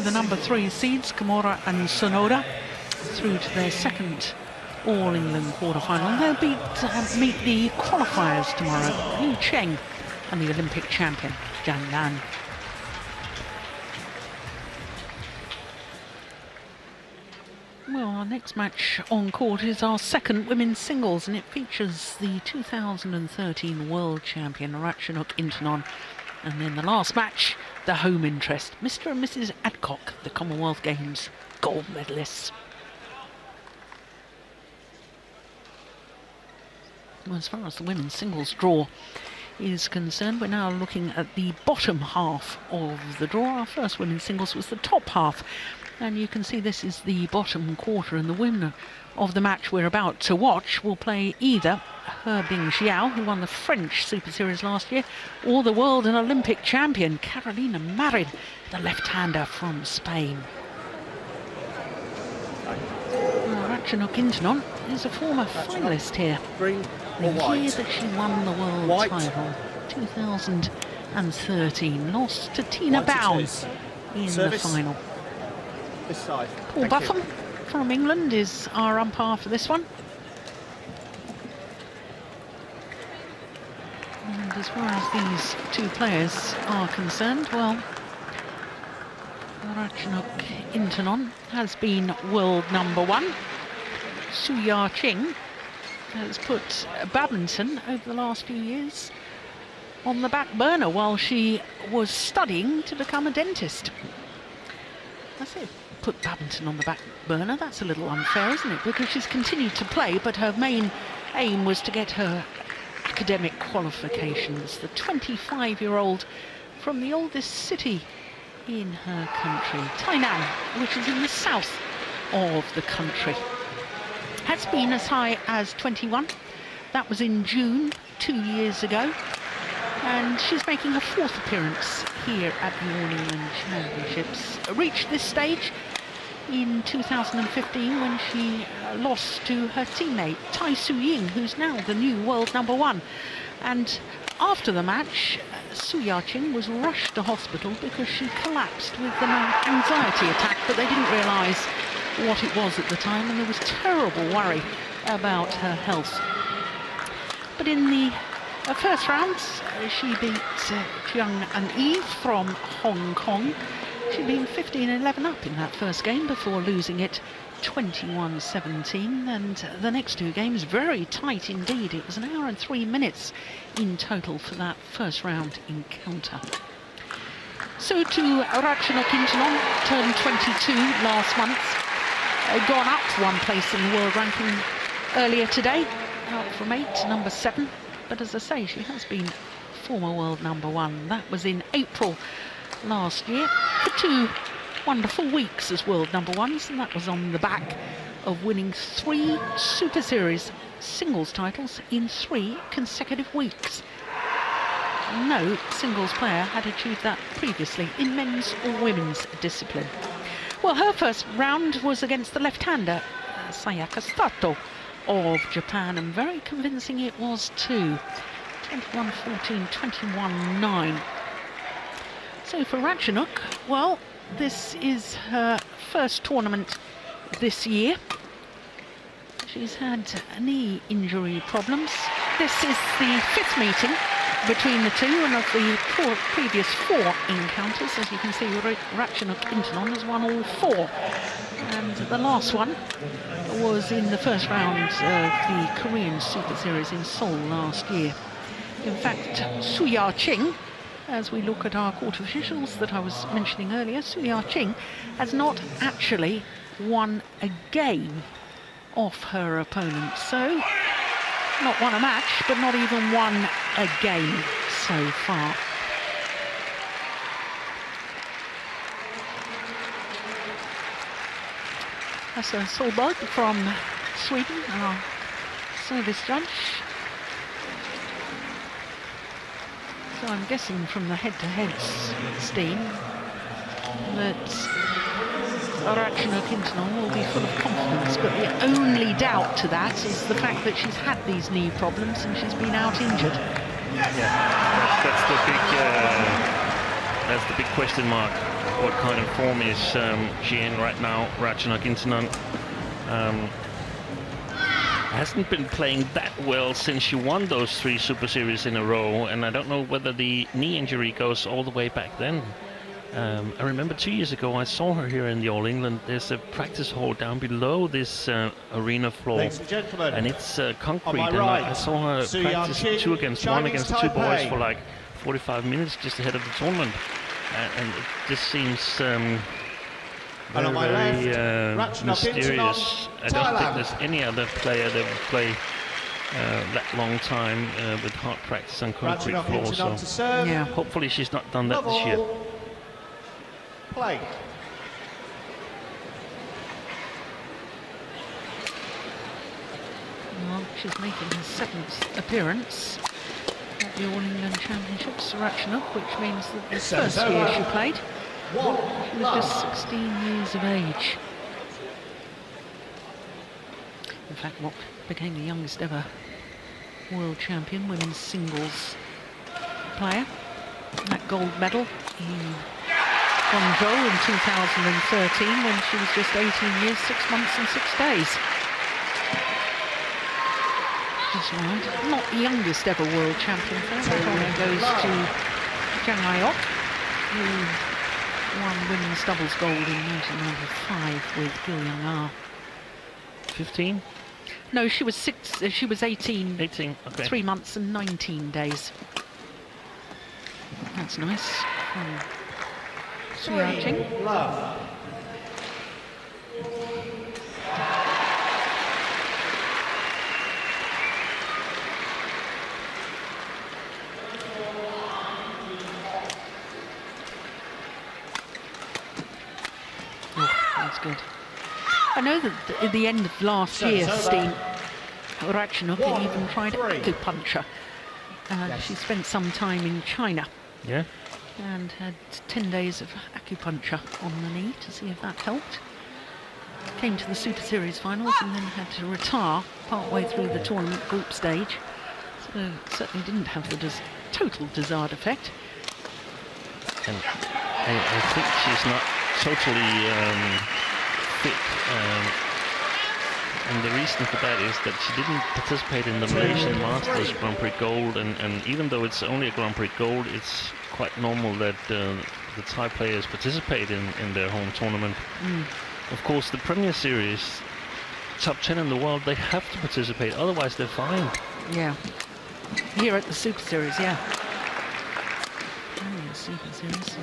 the number 3 seeds, Kimura and Sonoda, through to their second All-England quarter-final. They'll meet the qualifiers tomorrow, Liu Cheng and the Olympic champion, Zhang Nan. Well, our next match on court is our second women's singles, and it features the 2013 world champion Ratchanok Intanon. And then the last match, the home interest, Mr. and Mrs. Adcock, the Commonwealth Games gold medalists. Well, as far as the women's singles draw is concerned, we're now looking at the bottom half of the draw. Our first women's singles was the top half, and you can see this is the bottom quarter, and the winner of the match we're about to watch will play either He Bingjiao, who won the French Super Series last year, or the world and Olympic champion Carolina Marin, the left-hander from Spain. Ratchanok Intanon is a former finalist here. Green The or white? year that she won the world White. title, 2013, lost to Tina White it Bown is. in Service. the final. This side. Paul Thank you. Buffum from England is our umpire for this one. And as far as these two players are concerned, well, Ratchanok Intanon has been world number 1. Ching has put badminton over the last few years on the back burner while she was studying to become a dentist. I say put badminton on the back burner, that's a little unfair, isn't it? Because she's continued to play, but her main aim was to get her academic qualifications. The 25-year-old from the oldest city in her country, Tainan, which is in the south of the country, has been as high as 21. That was in June 2 years ago, and she's making her 4th appearance here at the All-England Championships. Reached this stage in 2015 when she lost to her teammate Tai Su-ying, who's now the new world number 1. And after the match, Ching was rushed to hospital because she collapsed with an anxiety attack, but they didn't realise what it was at the time, and there was terrible worry about her health. But in the first round, she beat Jiang An-yi from Hong Kong. She'd been 15-11 up in that first game before losing it 21-17, and the next 2 games very tight indeed. It was 1 hour and 3 minutes in total for that first round encounter. So to Ratchanok Intanon, turned 22 last month, gone up 1 place in the world ranking earlier today, up from 8 to number 7. But as I say, she has been former world number 1. That was in April last year for 2 wonderful weeks as world number 1s, and that was on the back of winning 3 Super Series singles titles in 3 consecutive weeks. No singles player had achieved that previously in men's or women's discipline. Well, her first round was against the left-hander Sayaka Sato of Japan, and very convincing it was too. 21-14, 21-9. So for Ratchanok, well, this is her first tournament this year. She's had knee injury problems. This is the 5th meeting between the two, and of the previous 4 encounters, as you can see, Ratchanok Intanon has won all 4. And the last one was in the first round of the Korean Super Series in Seoul last year. In fact, Ching, as we look at our court officials that I was mentioning earlier, Ching has not actually won a game off her opponent. So, not won a match, but not even won a game so far. That's Solberg from Sweden, our service judge. So I'm guessing from the head-to-heads, Steen, that Ratchanok Intanon will be full of confidence, but the only doubt to that is the fact that she's had these knee problems and she's been out injured. Yeah, that's the big question mark. what kind of form is she in right now. Ratchanok Intanon hasn't been playing that well since she won those 3 Super Series in a row, and I don't know whether the knee injury goes all the way back then. I remember 2 years ago I saw her here in the All England. There's a practice hall down below this arena floor, and it's concrete, and I saw her practice Ching, 2 against 1 against 2 boys for like 45 minutes just ahead of the tournament, and it just seems very, very mysterious. I don't think there's any other player that would play that long time with hard practice on concrete floor, so Yeah. hopefully she's not done that this year. Play. Well, she's making her 7th appearance at the All England Championships, Ratchanok, which means that the first year she played, she was just 16 years of age. In fact, what became the youngest ever world champion women's singles player. And that gold medal in Guangzhou in 2013 when she was just 18 years, 6 months and 6 days. That's right. Not the youngest ever world champion. That honour goes to Ching, who won women's doubles gold in 1995 with Gil Young. 15? No, she was 18. 18, okay. 3 months and 19 days. That's nice. Ching. Love. Oh, that's good. I know that at the end of last year, Steen, Ratchanok even tried acupuncture. She spent some time in China. Yeah. And had 10 days of acupuncture on the knee to see if that helped. Came to the Super Series finals and then had to retire partway through the tournament group stage. So it certainly didn't have the total desired effect. And I think she's not totally fit. And the reason for that is that she didn't participate in the Malaysian Masters Grand Prix Gold, and even though it's only a Grand Prix Gold, it's quite normal that the Thai players participate in their home tournament. Of course, the Premier Series, top 10 in the world, they have to participate, otherwise they're fined. Yeah. Here at the Super Series, yeah. Oh, Super Series.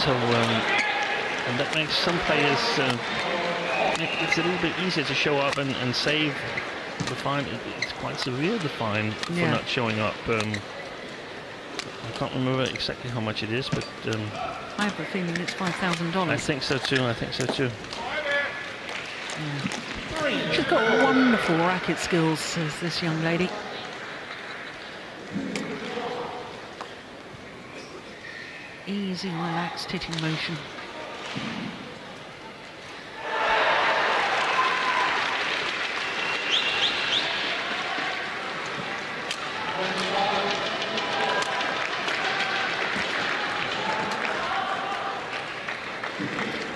So, and that makes some players, it's a little bit easier to show up and save the fine. It's quite severe, the fine, for not showing up. I can't remember exactly how much it is, but I have a feeling it's $5,000. I think so too. Yeah. She's got wonderful racket skills, says this young lady. Easy, relaxed hitting motion.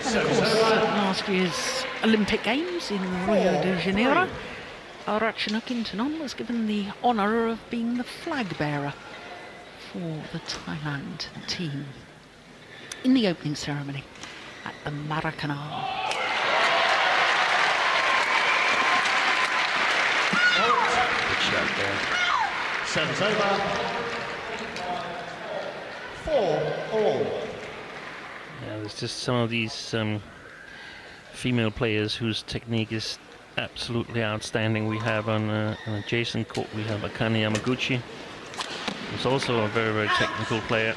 And of course, last year's Olympic Games in Rio de Janeiro, Ratchanok Intanon was given the honour of being the flag bearer for the Thailand team in the opening ceremony at the Maracanã. good shot there. Serves over. 4-all. Yeah, there's just some of these female players whose technique is absolutely outstanding. We have on an adjacent court, we have Akane Yamaguchi, who's also a very, very technical player.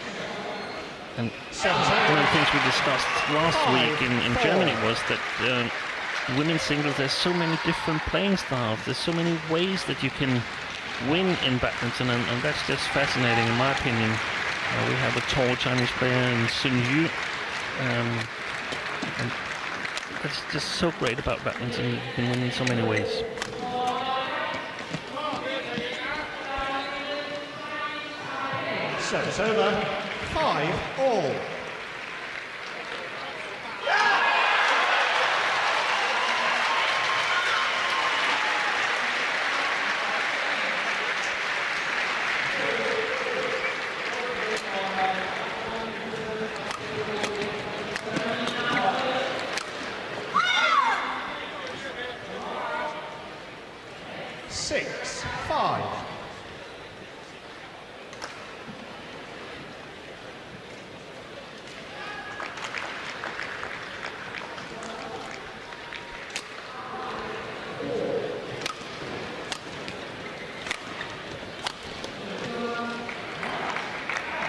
And one of the things we discussed last week in Germany was that women's singles, there's so many different playing styles, there's so many ways that you can win in badminton, and that's just fascinating in my opinion. We have a tall Chinese player in Sun Yu, and that's just so great about badminton. You can win in so many ways. Serves over. 5-all. 6-5.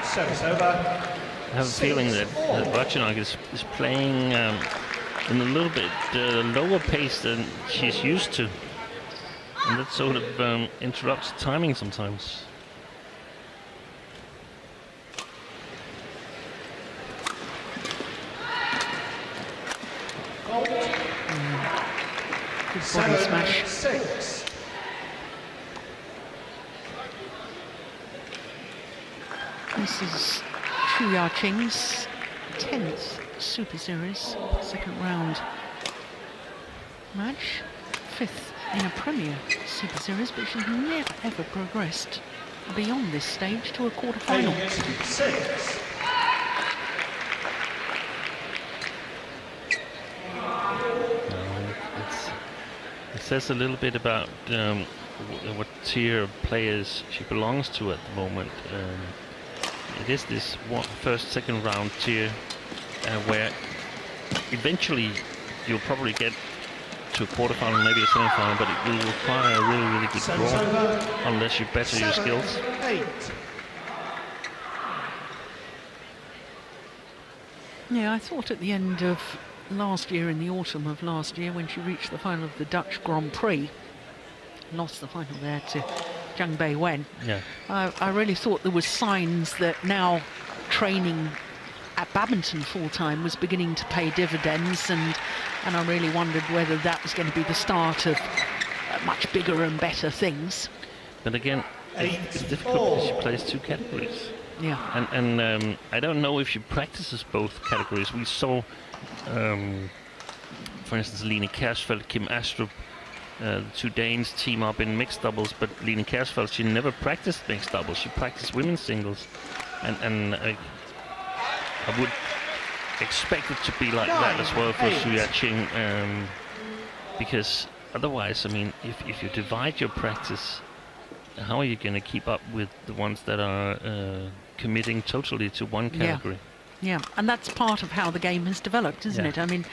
Service over. I have a feeling that Ratchanok is playing in a little bit lower pace than she's used to. And that sort of interrupts timing sometimes. Good body smash. 7-6. This is Ching's 10th Super Series, second round match, 5th in a Premier Super Series, but she's never ever progressed beyond this stage to a quarter-final. 8-6. It says a little bit about what tier of players she belongs to at the moment. It is this first, second round tier where eventually you'll probably get to a quarterfinal, maybe a semi-final, but it will require a really, really good draw unless you better your skills. 8. Yeah, I thought at the end of last year, in the autumn of last year, when she reached the final of the Dutch Grand Prix, lost the final there to Zhang Bei-wen. Yeah. I really thought there were signs that now training at Badminton full-time was beginning to pay dividends, and I really wondered whether that was going to be the start of much bigger and better things. But again, it's difficult because she plays two categories. Yeah. And I don't know if she practices both categories. We saw, for instance, Line Kjærsfeldt, Kim Astrup, the two Danes team up in mixed doubles, but Line Kjærsfeldt, she never practiced mixed doubles. She practiced women's singles, and I would expect it to be like that as well for Ching, because otherwise, I mean, if you divide your practice, how are you going to keep up with the ones that are committing totally to one category? Yeah, and that's part of how the game has developed, isn't it? I mean,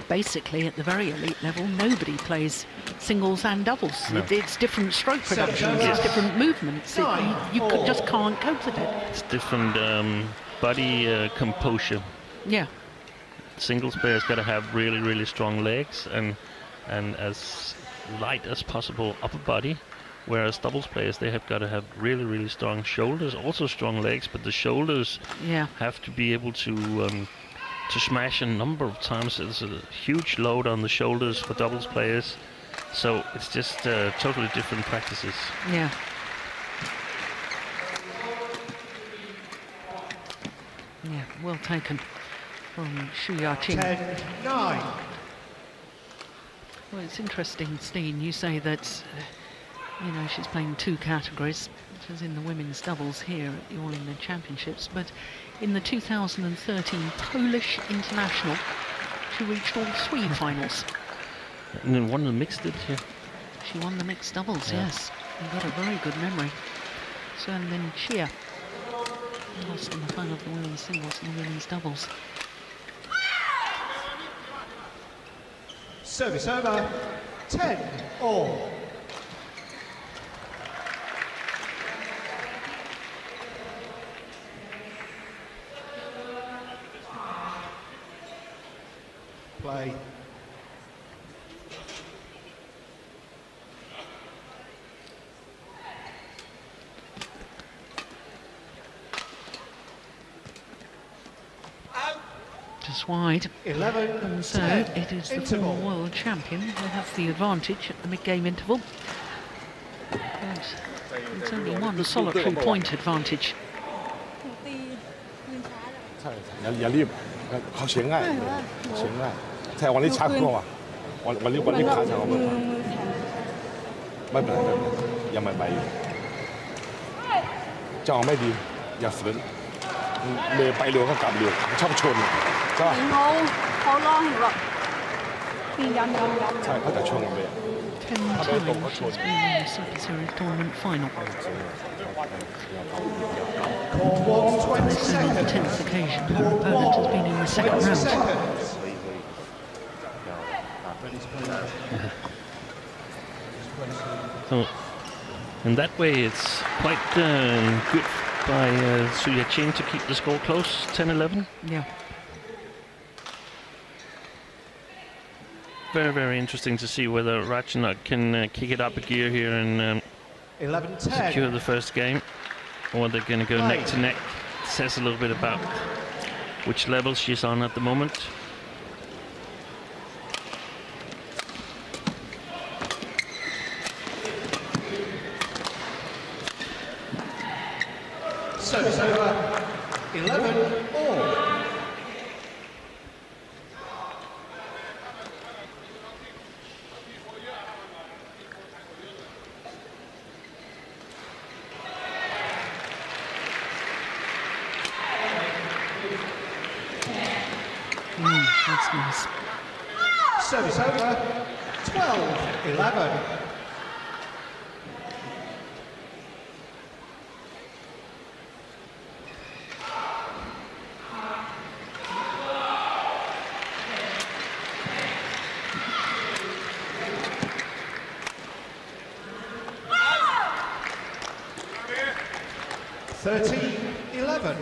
basically at the very elite level, nobody plays singles and doubles. No. It's different stroke productions, it's different movements. You just can't cope with it. It's different body composure. Yeah. Singles players got to have really, really strong legs and as light as possible upper body, whereas doubles players, they have got to have really, really strong shoulders, also strong legs, but the shoulders have to be able to smash a number of times. There's a huge load on the shoulders for doubles players, so it's just totally different practices. Yeah. Yeah, well taken from Ching. 10-9. Well, it's interesting, Steen, you say that, you know, she's playing two categories, which is in the women's doubles here at the All England Championships, but in the 2013 Polish International, she reached all three finals. And then won the mixed, did she? She won the mixed doubles, yes. You've got a very good memory. So, and then Chia lost in the final of the women's singles and the women's doubles. Service over. 10-all. Play. Just wide. 11. And so it is the former world champion who has the advantage at the mid-game interval. But it's only one solitary point advantage. อย่ารีบเขาเฉียงง่ายเฉียงง่ายแค่วันนี้ชักตัววันนี้ขาชักไม่เป็นไรยังไม่ไปจะเอาไม่ดีอย่าฝืนเมย์ไปเร็วก็กลับเร็วชอบชนใช่ป่ะ เขาล่อเห็นแบบ ใช่เขาจะชนกันเลย 10 times she's been in the Super Series tournament final. Court 1, And 20 this is not the seconds. 10th occasion her opponent has been in the second 20 round. seconds. So, in that way, it's quite good by Suya Ching to keep the score close, 10-11. Yeah. Very, very interesting to see whether Ratchanok can kick it up a gear here and 11-10. secure the first game, or they're going to go neck to neck. It says a little bit about which level she's on at the moment. Service over. 11-all. That's nice. Service over. 12-11. Thirteen, 11.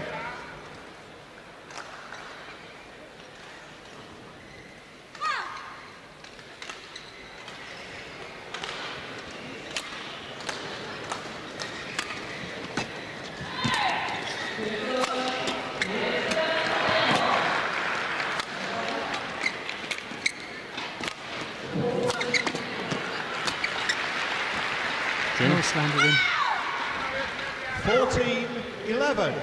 Nice landed in. 14, 11.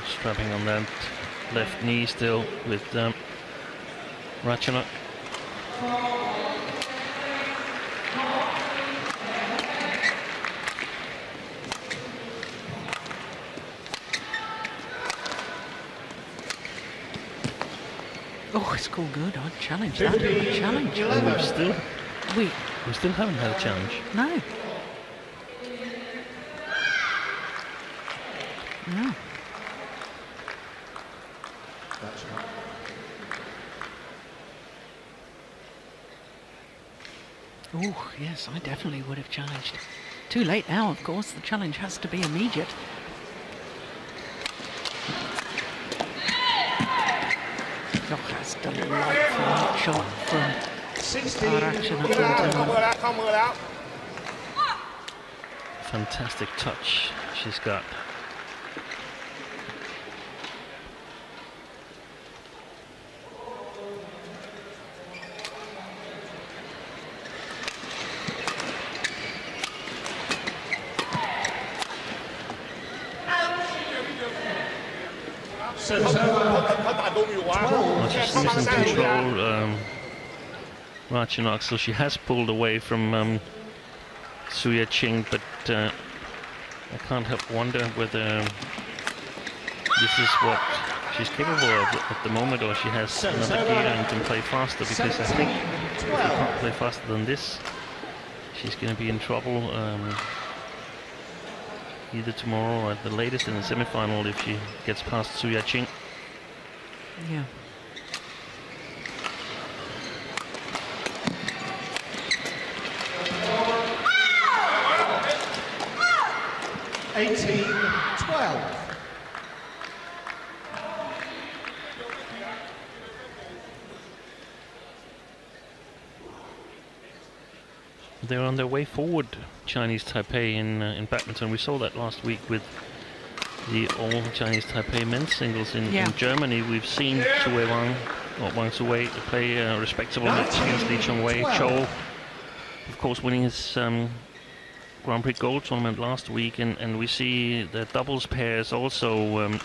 Strapping on that left knee still with Ratchanok. Oh, it's called good. I'd challenge that. I'd challenge. And We we still haven't had a challenge. no. No. Oh, yes, I definitely would have challenged. Too late now, of course. The challenge has to be immediate. Oh, that's delightful shot from 16, Ratchanok. 11. Fantastic touch she's got. Service over. Well, she's losing control, Ratchanok, so she has pulled away from Suya Ching, but I can't help wonder whether this is what she's capable of at the moment, or she has another gear and can play faster, because I think if she can't play faster than this, she's going to be in trouble either tomorrow or at the latest in the semi-final if she gets past Suya Ching. Yeah. Eighteen, 12. They're on their way forward, Chinese Taipei in badminton. We saw that last week with the all Chinese Taipei men's singles in Germany. We've seen Wang Suwei play a respectable match against Li Chongwei. Chou, of course, winning his Grand Prix Gold tournament last week, and we see the doubles pairs also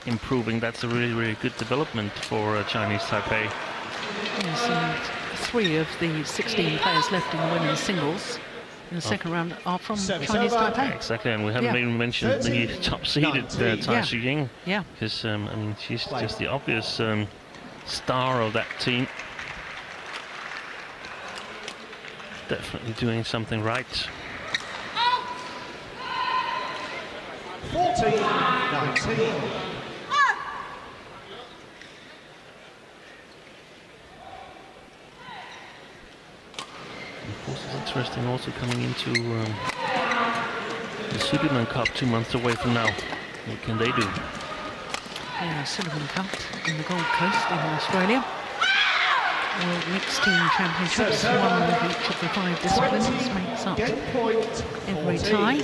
improving. That's a really, really good development for Chinese Taipei. Yes, and 3 of the 16 players left in the women's singles in the second round are from Service Chinese over. Taipei. Exactly, and we haven't Yeah. even mentioned the top-seeded 19. Tai Yeah. Shiying, Yeah. because I mean she's just the obvious star of that team. Definitely doing something right. 14-19. Of course, it's interesting also coming into the Sudirman Cup 2 months away from now. What can they do? Yeah, Sullivan Cup in the Gold Coast in Australia. World Mixed Team Championships, one of each of the 5 disciplines makes up Game point. every 14. tie.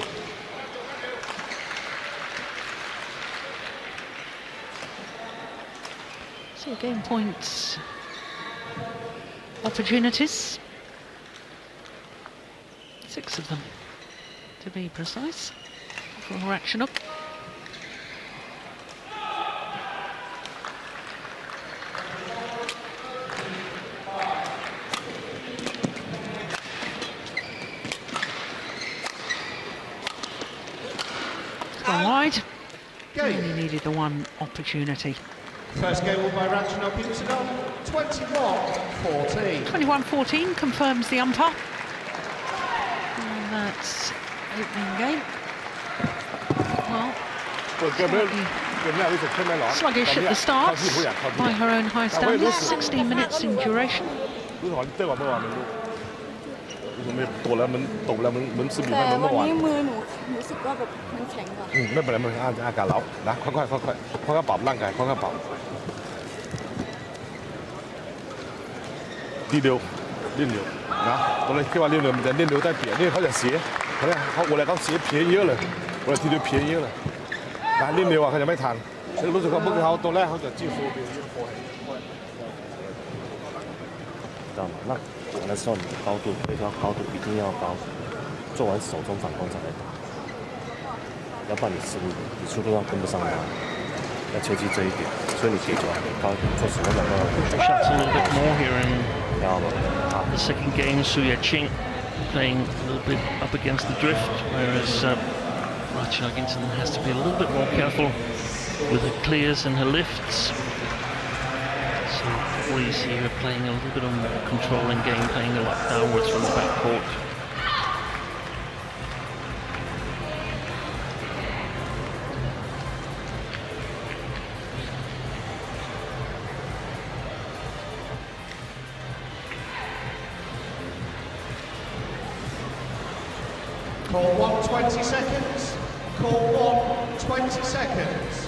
So game points opportunities. 6 of them, to be precise, for Ratchanok. Gone wide. Game. Only needed the 1 opportunity. First game won by Ratchanok Intanon, 21-14. 21-14 confirms the umpire. And that's opening game. Well, เกมแรกรู้สึกเข้มแข็งหรอ sluggish at the start by her own high standards. 16 minutes in duration. รู้สึกว่าเต้กว่าเมื่อวานมันรู้มันตกแล้วมันตกแล้วมันซึมอยู่ แต่ เมื่ วัน อวาน นี้มือหนูรู้สึกว่าแบบมันแข็งกว่า ไม่เป็นไรมันอากาศร้อนนะค่อยๆปรับร่างกายค่อยๆปรับดีเดียวดิ้นเดียวนะตอนแรกคิดว่าดิ้นเดียวมันจะดิ้นเดียวได้เปรียบนี่เขาจะเสียเขาเวลาเขาเสียเพี้ยเยอะเลยเวลาทีเดียวเพี้ยเยอะเลยการดิ้นเดียวเขาจะไม่ทันรู้สึกว่าเมื่อเขาตัวแรกเขาจะจิ้มโฟเบีย知道吗？那打的时候你的高度推高高度一定要高，做完手中反攻才来打，要不然你失误，你速度上跟不上他，要切记这一点。所以你给球还没高，做手中反攻要 Shots a little bit more here in 知道吗？啊， the second game. Ching playing a little bit up against the drift, whereas Ratchanok Intanon has to be a little bit more careful with her clears and her lifts. So we see her playing a little bit of more controlling game, playing a lot downwards from the back court. Call 1, 20 seconds. Call 1, 20 seconds.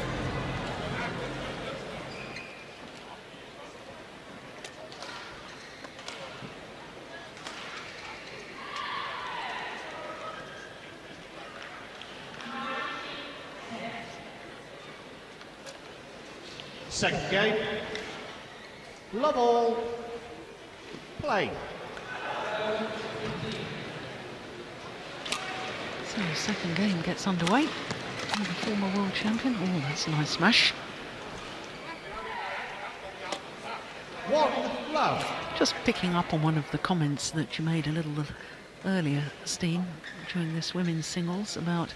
Second game. Love all. Play. So the second game gets underway. And the former world champion. Oh, that's a nice smash. 1, love. Just picking up on one of the comments that you made a little earlier, Steen, during this women's singles about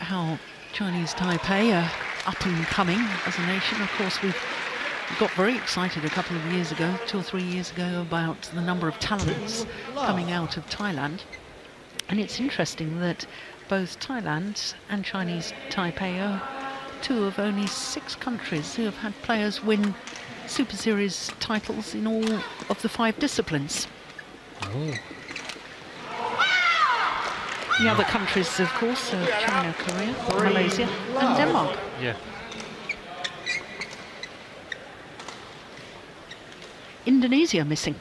how Chinese Taipei are up and coming as a nation. Of course, we got very excited a couple of years ago, 2 or 3 years ago, about the number of talents coming out of Thailand. And it's interesting that both Thailand and Chinese Taipei are 2 of only 6 countries who have had players win Super Series titles in all of the 5 disciplines. Oh. The other countries, of course, are China, Korea, Malaysia and Denmark. Yeah. Indonesia missing.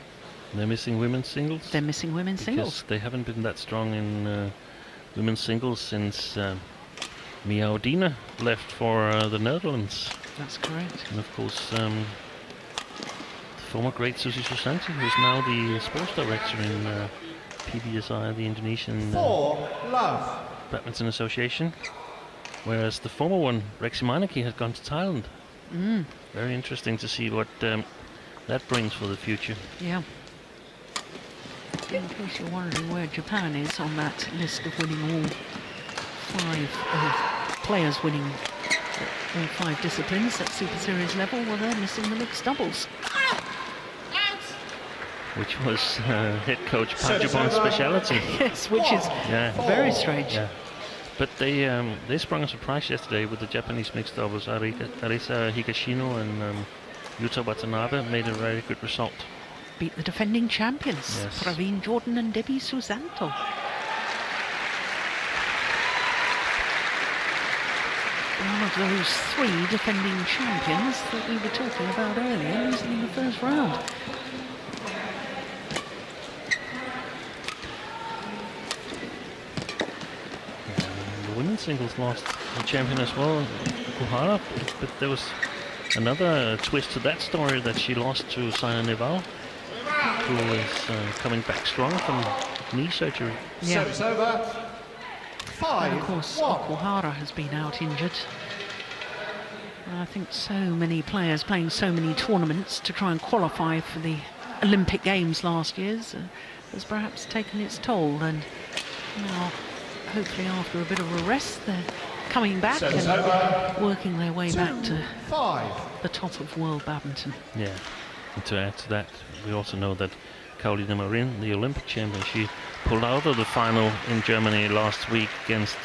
They're missing women's singles. They're missing women's because singles. they haven't been that strong in women's singles since Miao Dina left for the Netherlands. That's correct. And of course, the former great Susi Susanti, who's now the sports director in PBSI, the Indonesian 4, love. Badminton Association. whereas the former one, Ratchanok, had gone to Thailand. Mm. Very interesting to see what that brings for the future. Yeah. In case you're wondering where Japan is on that list of winning all 5 players winning all 5 disciplines at Super Series level, well, they're missing the mixed doubles. Which was head coach Pajabon's speciality. Yes, which is very strange. Yeah. But they sprung a surprise yesterday with the Japanese mixed doubles. Arisa Higashino and Yuta Watanabe made a very good result. Beat the defending champions, Yes. Praveen Jordan and Debbie Susanto. One of those 3 defending champions that we were talking about earlier, losing in the first round. The women's singles lost the champion as well, Kuhara, but there was another twist to that story, that she lost to Saina Neval, who is coming back strong from knee surgery. Yeah. Service over. And of course, 5-1. Okuhara has been out injured. And I think so many players playing so many tournaments to try and qualify for the Olympic Games last year has perhaps taken its toll. And now, hopefully after a bit of a rest, they're coming back Service and over. working their way back to 5. the top of world badminton. Yeah, and to add to that, we also know that Carolina Marin, the Olympic champion, she pulled out of the final in Germany last week against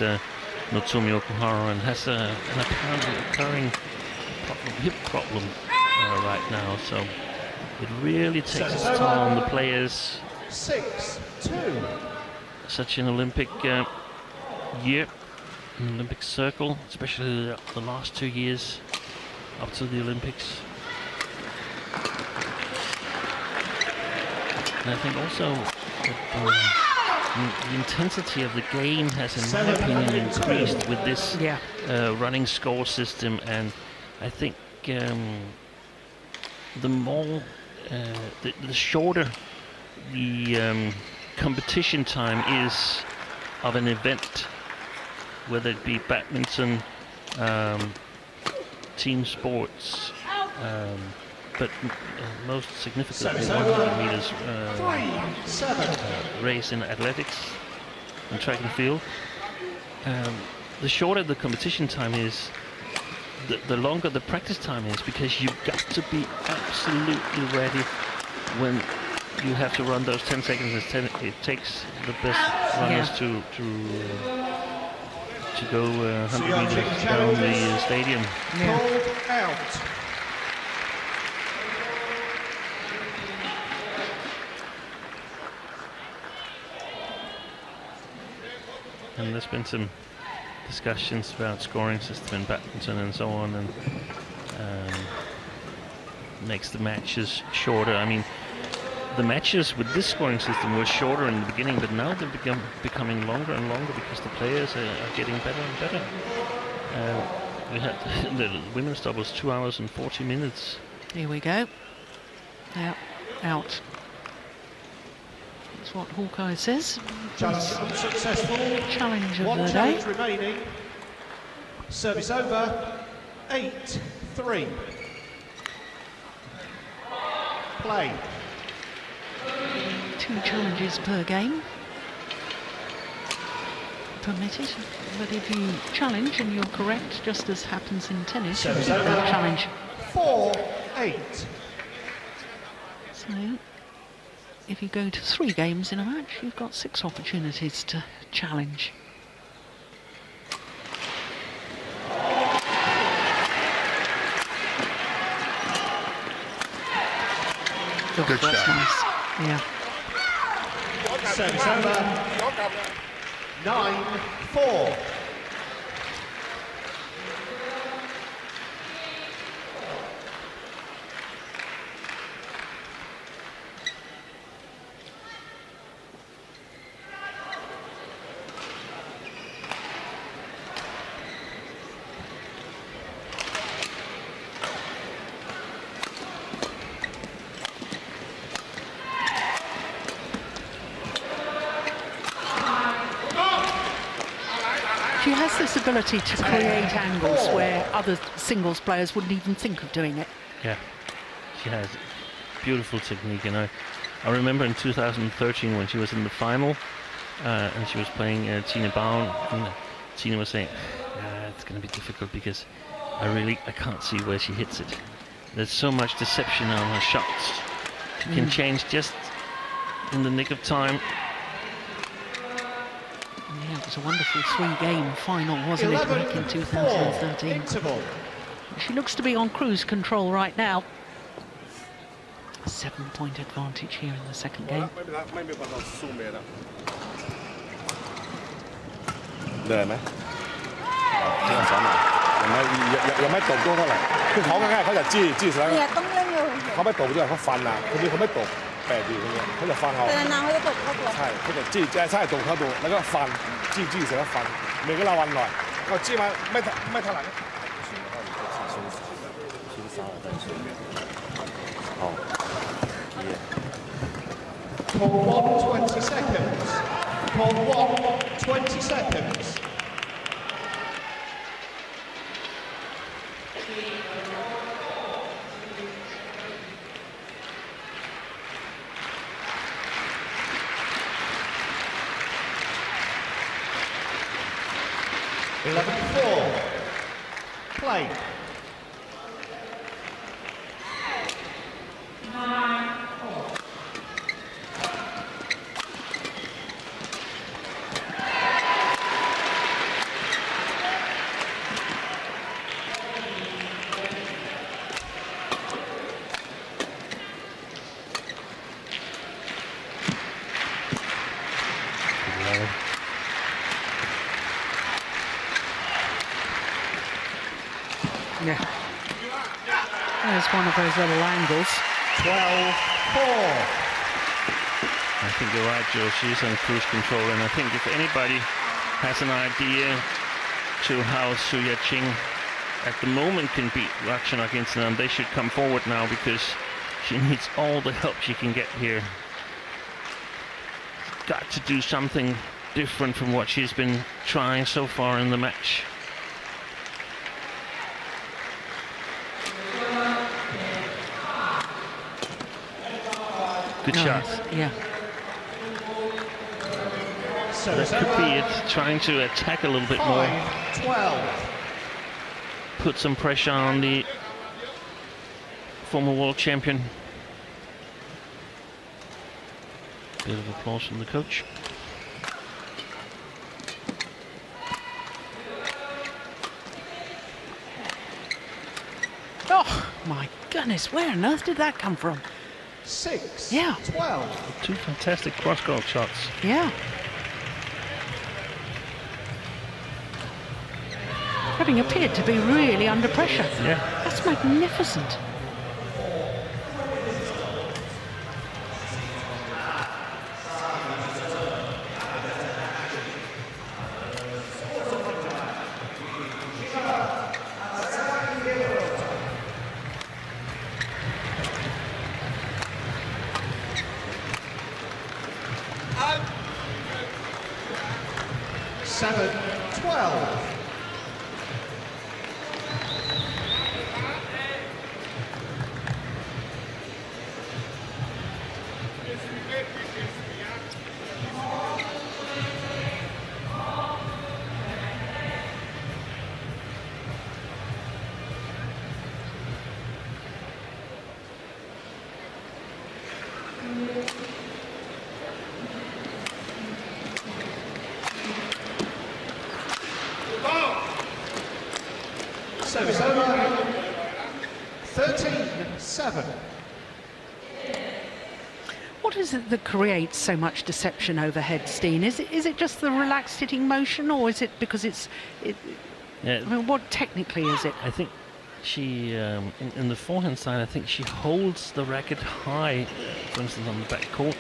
Nozomi Okuhara, and has an apparently recurring hip problem right now. So it really takes its toll on the players. 6-2. Such an Olympic year, an Olympic circle, especially the last 2 years up to the Olympics. And I think also that the intensity of the game has, in my opinion, increased with this running score system. And I think the more, the shorter the competition time is of an event, whether it be badminton, team sports, but most significantly 100 meters race in athletics and track and field. The shorter the competition time is, the longer the practice time is, because you've got to be absolutely ready when you have to run those 10 seconds. It takes the best runners to go 100 meters down the stadium. Called out. And there's been some discussions about scoring system in badminton and so on, and makes the matches shorter. I mean, the matches with this scoring system were shorter in the beginning, but now they're becoming longer and longer because the players are getting better and better. We had the women's doubles 2 hours and 40 minutes. Here we go. Now, out. That's what Hawkeye says. Challenge unsuccessful. Challenge of One the day. challenge remaining. Service over. 8-3. Play. 2 challenges per game permitted, but if you challenge and you're correct, just as happens in tennis, you Service get over. that challenge. 4-8. So, if you go to 3 games in a match, you've got 6 opportunities to challenge. Good That's shot. nice. Yeah. Service over. 9-4. this ability to create angles where other singles players wouldn't even think of doing it. Yeah, she has beautiful technique, and I remember in 2013 when she was in the final and she was playing Tina Bowen, and Tina was saying, it's going to be difficult because I can't see where she hits it. There's so much deception on her shots. She can change just in the nick of time. Yeah, it was a wonderful three-game final, wasn't it, back in 2013. Interval. She looks to be on cruise control right now. A 7-point advantage here in the second game. เหนื่อยไหมที่เราสอนยังไม่ตบโต้เท่าไหร่คือเขาง่ายๆเขาจะจี้เสร็จแล้ว เนี่ยต้องเล่นเร็ว เขาไม่ตบด้วยเขาฟันนะคนนี้เขาไม่ตบแปลกดีคนนี้เขาจะฟันเอา แต่นานๆเขาจะตบเข้าตัว ใช่เขาจะใช่ตบเข้าตัวแล้วก็ฟันจี้เสร็จแล้วฟันเมย์ก็ระวังหน่อยก็จี้มาไม่ถนัด 先杀了再说。好，耶。 Call 1, 20 seconds. Call 1, 20 seconds. Play. Yeah. There's one of those little angles. 12-4. I think you're right, Joe. She's on cruise control, and I think if anybody has an idea to how Suya Ching at the moment can beat Ratchanok Intanon, they should come forward now, because she needs all the help she can get here. Got to do something different from what she's been trying so far in the match. Good shot. Yeah. So That could be it, trying to attack a little bit more. 5-12. Put some pressure on the former world champion. Bit of applause from the coach. Oh, my goodness, where on earth did that come from? 6-12. Yeah. Two fantastic cross-court shots. Yeah. Having appeared to be really under pressure. Yeah. That's magnificent. Seven, 12. So it's over. 13-7. What is it that creates so much deception overhead, Steen? Is it just the relaxed hitting motion, or is it because it's... Yeah. I mean, what technically is it? I think she, in the forehand side, I think she holds the racket high, for instance, on the back court.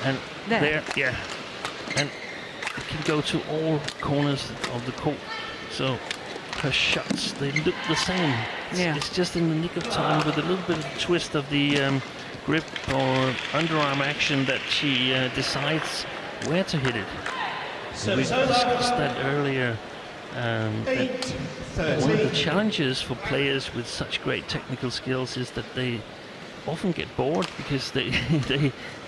And there, yeah. And it can go to all corners of the court. So her shots, they look the same. Yeah. It's just in the nick of time with a little bit of twist of the grip or underarm action that she decides where to hit it. So We it's over. discussed that earlier One of the challenges for players with such great technical skills is that they often get bored because they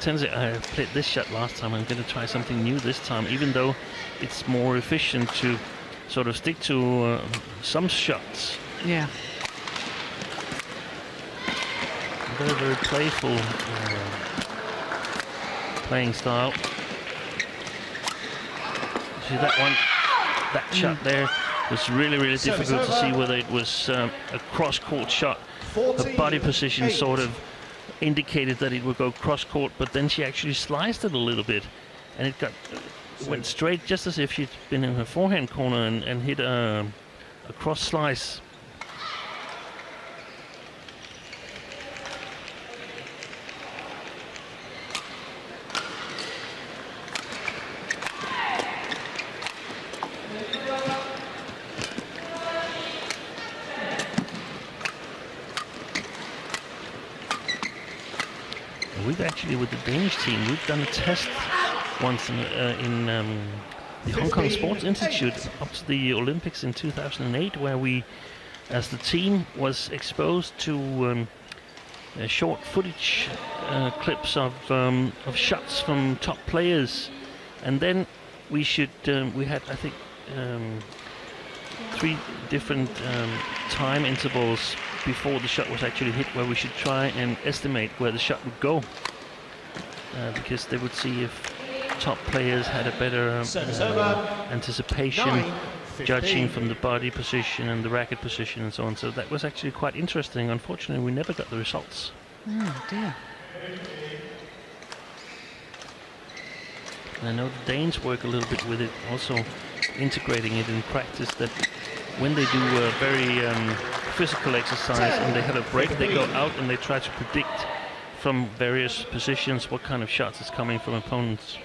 tend to say, I played this shot last time, I'm going to try something new this time, even though it's more efficient to sort of stick to some shots. Yeah. Very, very playful playing style. See that one, that shot there was really, really difficult to see whether it was a cross-court shot. Her body position sort of indicated that it would go cross-court, but then she actually sliced it a little bit, and it went straight, just as if she'd been in her forehand corner and hit a cross slice. We've actually, with the Danish team, we've done a test once in the Hong Kong Sports Institute up to the Olympics in 2008, where we, as the team, was exposed to short footage clips of shots from top players, and then we had, I think, 3 different time intervals before the shot was actually hit, where we should try and estimate where the shot would go, because they would see if top players had a better anticipation, judging from the body position and the racket position and so on. So that was actually quite interesting. Unfortunately, we never got the results. Oh dear. And I know the Danes work a little bit with it, also integrating it in practice, that when they do a very physical exercise and they have a break, they go out and they try to predict from various positions what kind of shots is coming from opponents.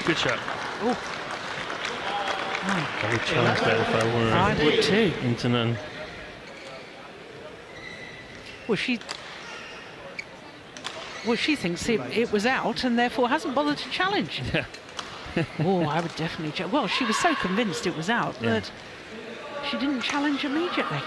Good shot. Oh. I would challenge that if I were I would too. Intanon. Well, she thinks it was out and therefore hasn't bothered to challenge. Yeah. Oh, I would definitely challenge. Well, she was so convinced it was out that she didn't challenge immediately.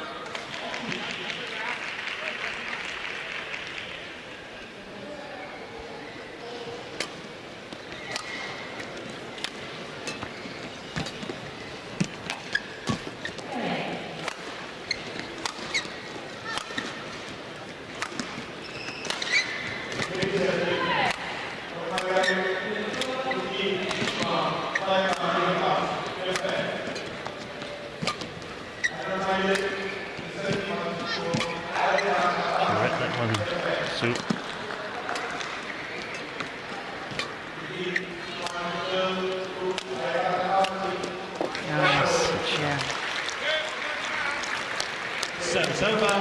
Service over.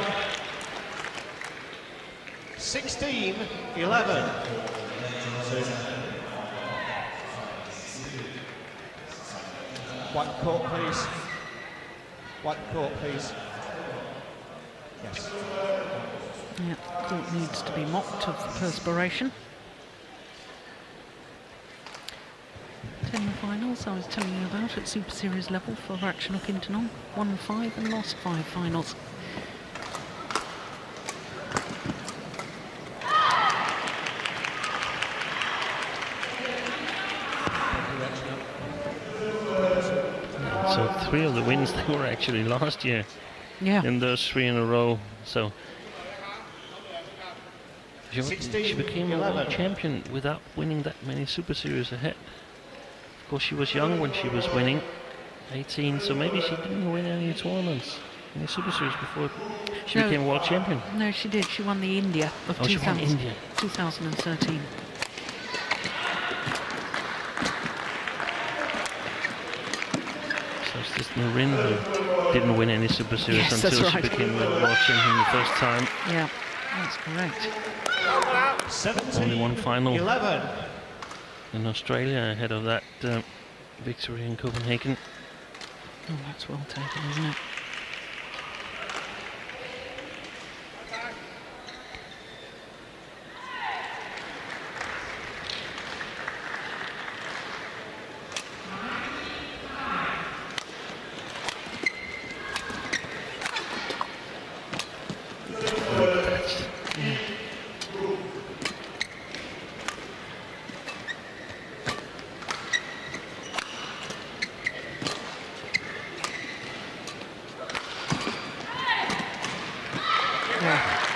16-11. White court, please. White court, please. Yes. Yeah, court needs to be mopped of the perspiration. Finals I was telling you about at Super Series level for Ratchanok Intanon. Won 5 and lost 5 finals. So 3 of the wins, they were actually last year. Yeah. In those 3 in a row. So she became a world champion without winning that many Super Series ahead. Of course, she was young when she was winning, 18, so maybe she didn't win any tournaments, any Super Series before she became world champion. No, she did. She won the India of 2013. So it's just Marin who didn't win any Super Series until she became world champion the first time. Yeah, that's correct. 17, only one final. 11. in Australia ahead of that victory in Copenhagen. Oh, that's well taken, isn't it?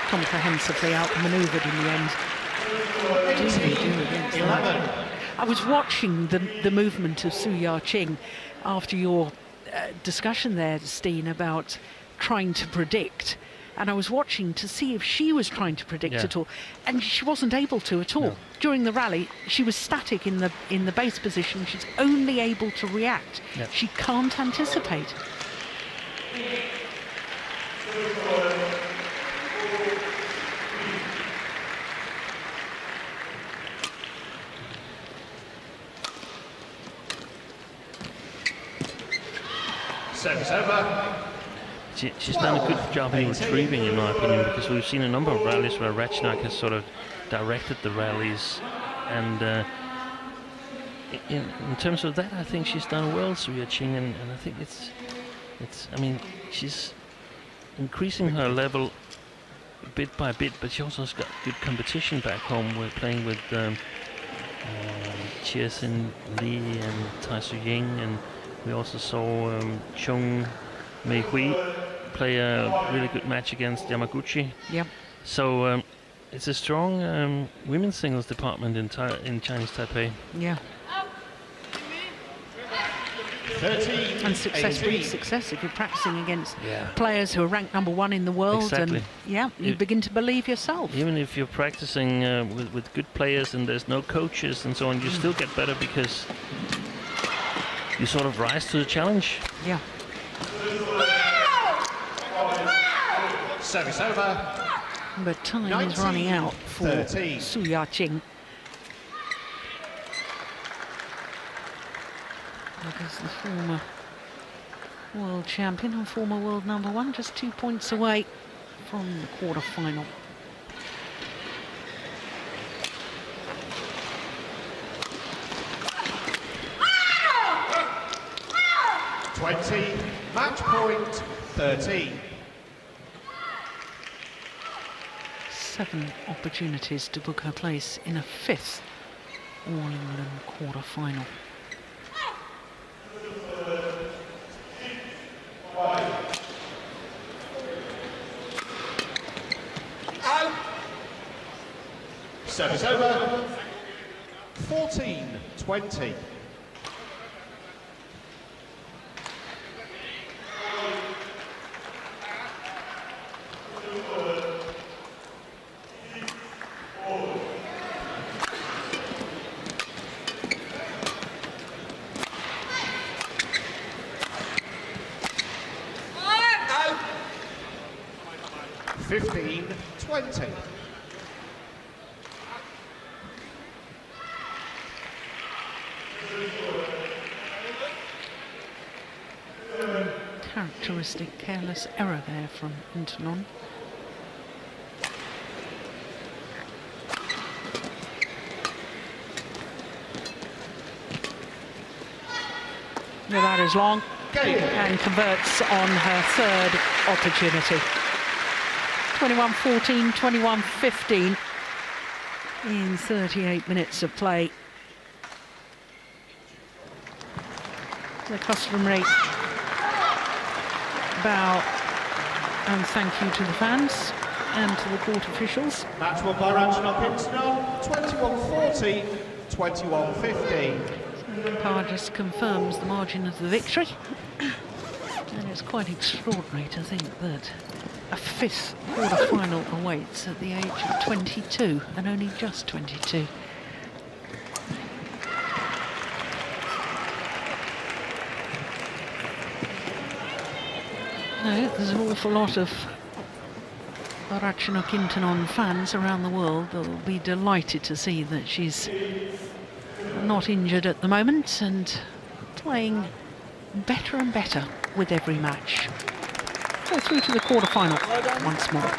Comprehensively outmanoeuvred in the end. I was watching the movement of Ching after your discussion there, Steen, about trying to predict, and I was watching to see if she was trying to predict at all, and she wasn't able to at all. No. During the rally, she was static in the base position. She's only able to react. Yeah. She can't anticipate. Service over. She's done a good job in retrieving, in my opinion, because we've seen a number of rallies where Ratchanok has sort of directed the rallies, and in terms of that, I think she's done well, Ching, and I think it's. I mean, she's increasing her level bit by bit, but she also has got good competition back home. We're playing with Chiesin Li and Tai Su Ying, and we also saw Chung Mei Hui play a really good match against Yamaguchi. Yep. So it's a strong women's singles department in Chinese Taipei. Yeah. 13. And success 18. breeds success if you're practicing against Yeah. players who are ranked #1 in the world. Exactly. And yeah, you begin to believe yourself. Even if you're practicing with good players and there's no coaches and so on, you still get better because you sort of rise to the challenge. Yeah. Service over. But time is running out for 13. Ching. Because the former world champion and former world #1, just 2 points away from the quarter-final. Match point 13. 7 opportunities to book her place in a 5th All-England quarter-final. Service over. 14-20. Out. 15-20. Characteristic careless error there from Intanon. Yeah, that is long and converts on her 3rd opportunity. 21-14, 21-15 in 38 minutes of play. The customary bow and thank you to the fans and to the court officials. Match won by Ratchanok Intanon. 21-14, 21-15. The umpire just confirms the margin of the victory. And it's quite extraordinary to think that a 5th quarter-final awaits at the age of 22, and only just 22. No, there's an awful lot of Ratchanok Intanon fans around the world that will be delighted to see that she's not injured at the moment and playing better and better with every match. So through to the quarter-final once more.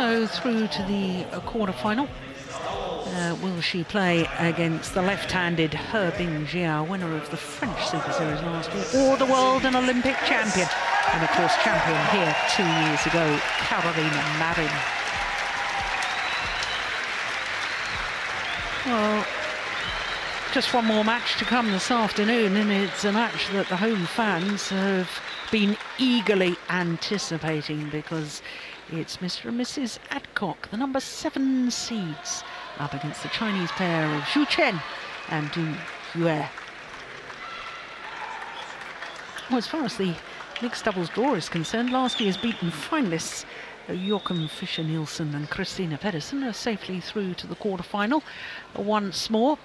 So through to the quarter-final. Will she play against the left-handed He Bingjiao, winner of the French Super Series last year, or the world and Olympic champion, and of course champion here 2 years ago, Carolina Marin. Well, just one more match to come this afternoon, and it's a match that the home fans have been eagerly anticipating because it's Mr. and Mrs. Adcock, the number 7 seeds, up against the Chinese pair of Zhu Chen and Du Yue. Well, as far as the mixed doubles draw is concerned, last year's beaten finalists Joachim Fischer-Nielsen and Christina Pedersen are safely through to the quarter-final once more.